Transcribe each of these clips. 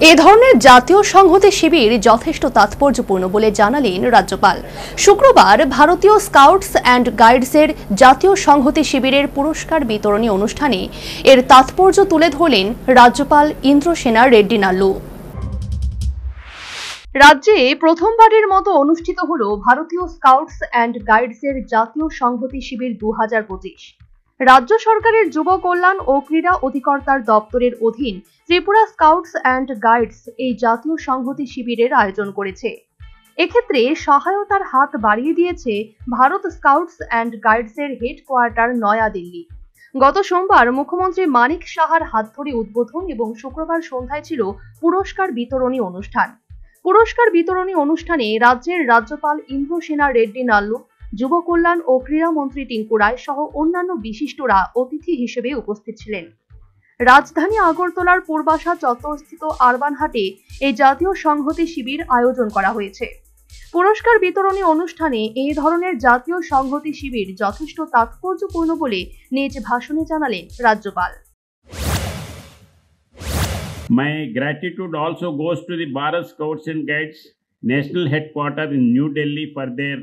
এ ধরনের জাতীয় সংহতি শিবির যথেষ্ট তাৎপর্যপূর্ণ বলে জানালেন রাজ্যপাল। শুক্রবার ভারতীয় স্কাউটস অ্যান্ড গাইডসের জাতীয় সংহতি শিবিরের পুরস্কার বিতরণী অনুষ্ঠানে এর তাৎপর্য তুলে ধরলেন রাজ্যপাল ইন্দ্রসেনা রেড্ডি নাল্লু। রাজ্যে প্রথমবারের মতো অনুষ্ঠিত হলো ভারতীয় স্কাউটস অ্যান্ড গাইডসের জাতীয় সংহতি শিবির 2025। রাজ্য সরকারের যুব কল্যাণ ও ক্রীড়া অধিকর্তার দপ্তরের অধীন ত্রিপুরা স্কাউটস অ্যান্ড গাইডস এই জাতীয় সংহতি শিবিরের আয়োজন করেছে। এক্ষেত্রে সহায়তার হাত বাড়িয়ে দিয়েছে ভারত স্কাউটস অ্যান্ড গাইডসের হেডকোয়ার্টার নয়াদিল্লি। গত সোমবার মুখ্যমন্ত্রী মানিক সাহার হাত ধরে উদ্বোধন এবং শুক্রবার সন্ধ্যায় ছিল পুরস্কার বিতরণী অনুষ্ঠান। পুরস্কার বিতরণী অনুষ্ঠানে রাজ্যের রাজ্যপাল ইন্দ্রসেনা রেড্ডি নাল্লু, যুব কল্যাণ ও ক্রীড়া মন্ত্রী টিঙ্কু রায় সহ অন্যান্য বিশিষ্টরা অতিথি হিসেবে উপস্থিত ছিলেন। রাজধানী আগরতলার পূর্বাশা চত্বরস্থিত আরবান হাটে এই জাতীয় সংহতি শিবির আয়োজন করা হয়েছে। পুরস্কার বিতরণী অনুষ্ঠানে এই ধরনের জাতীয় সংহতি শিবির যথেষ্ট তাৎপর্যপূর্ণ বলে নিজ ভাষণে জানালেন রাজ্যপাল। My gratitude also goes to the Bharat Scouts and Guides National Headquarters in New Delhi for their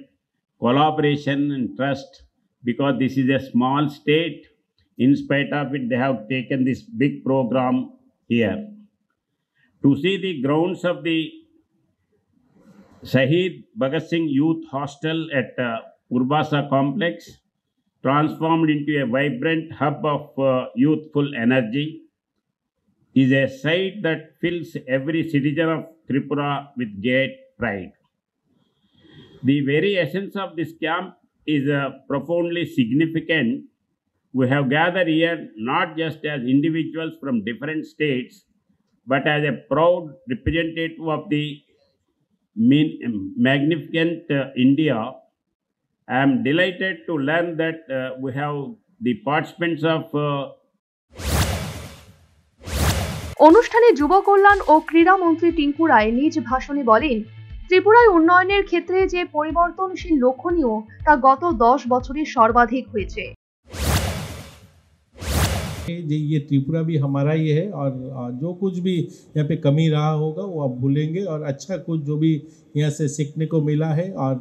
collaboration and trust, because this is a small state. In spite of it, they have taken this big program here. To see the grounds of the Shahid Bhagat Singh Youth Hostel at Purbasa Complex, transformed into a vibrant hub of youthful energy, is a sight that fills every citizen of Tripura with great pride. The very essence of this camp is profoundly significant. We have gathered here not just as individuals from different states, but as a proud representative of the magnificent India. I am delighted to learn that we have the participants of অনুষ্ঠানে যুব কল্যাণ ও ক্রীড়া মন্ত্রী টিঙ্কু রায় নিজ ভাষণে বলেন, ত্রিপুরায় উন্নয়নের ক্ষেত্রে যে পরিবর্তনশীল লক্ষণীয় তা গত 10 বছরে সর্বাধিক হয়েছে। ये त्रिपुरा भी हमारा ही है और जो कुछ भी यहाँ पे कमी रहा होगा वो आप भूलेंगे और अच्छा कुछ जो भी यहाँ से सीखने को मिला है और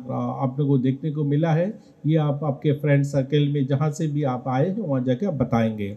आप लोगों को देखने को मिला है, ये आप आपके फ्रेंड सर्कल में जहाँ से भी आप आए हैं वहाँ जाके आप बताएंगे।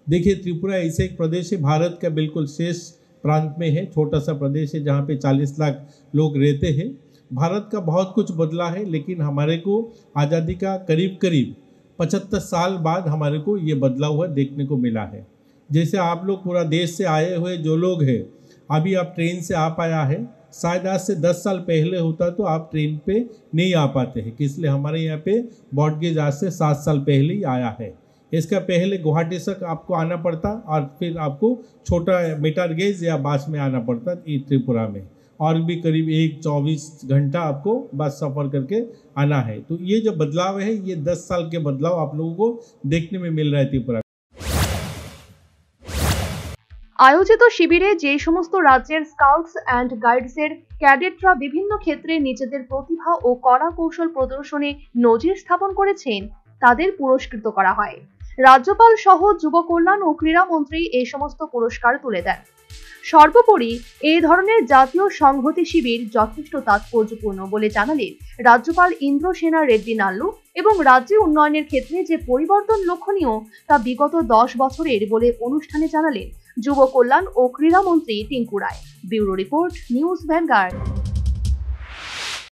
देखिए, त्रिपुरा ऐसे एक प्रदेश है, भारत का बिल्कुल शेष प्रांत में है, छोटा सा प्रदेश है जहाँ पे 40 लाख लोग रहते हैं। भारत का बहुत कुछ बदला है, लेकिन हमारे को आज़ादी का करीब 75 साल बाद हमारे को ये बदला हुआ देखने को मिला है। जैसे आप लोग पूरा देश से आए हुए जो लोग हैं, अभी आप ट्रेन से आ पाया है, शायद आज से 10 साल पहले होता तो आप ट्रेन पे नहीं आ पाते हैं, इसलिए हमारे यहाँ पे ब्रॉडगेज आज से 7 साल पहले ही आया है। इसका पहले गुवाहाटी तक आपको आना पड़ता और फिर आपको छोटा मीटर गेज या बस में आना पड़ता त्रिपुरा में, और भी करीब 24 घंटा आपको बस सफ़र करके आना है। तो ये जो बदलाव है, ये 10 साल के बदलाव आप लोगों को देखने में मिल रहा है त्रिपुरा। আয়োজিত শিবিরে যে সমস্ত রাজ্যের স্কাউটস অ্যান্ড গাইডসের ক্যাডেটরা বিভিন্ন ক্ষেত্রে নিজেদের প্রতিভা ও কড়া কৌশল প্রদর্শনে নজির স্থাপন করেছেন তাদের পুরস্কৃত করা হয়। রাজ্যপাল সহ যুব কল্যাণ ও ক্রীড়া মন্ত্রী এই সমস্ত পুরস্কার তুলে দেন। সর্বোপরি এই ধরনের জাতীয় সংহতি শিবির যথেষ্ট তাৎপর্যপূর্ণ বলে জানালেন রাজ্যপাল ইন্দ্রসেনা রেড্ডি নাল্লু এবং রাজ্যের উন্নয়নের ক্ষেত্রে যে পরিবর্তন লক্ষণীয় তা বিগত 10 বছরের বলে অনুষ্ঠানে জানালেন যুব কল্যাণ ও ক্রীড়া মন্ত্রী Tinku Roy. Bureau report, news vanguard.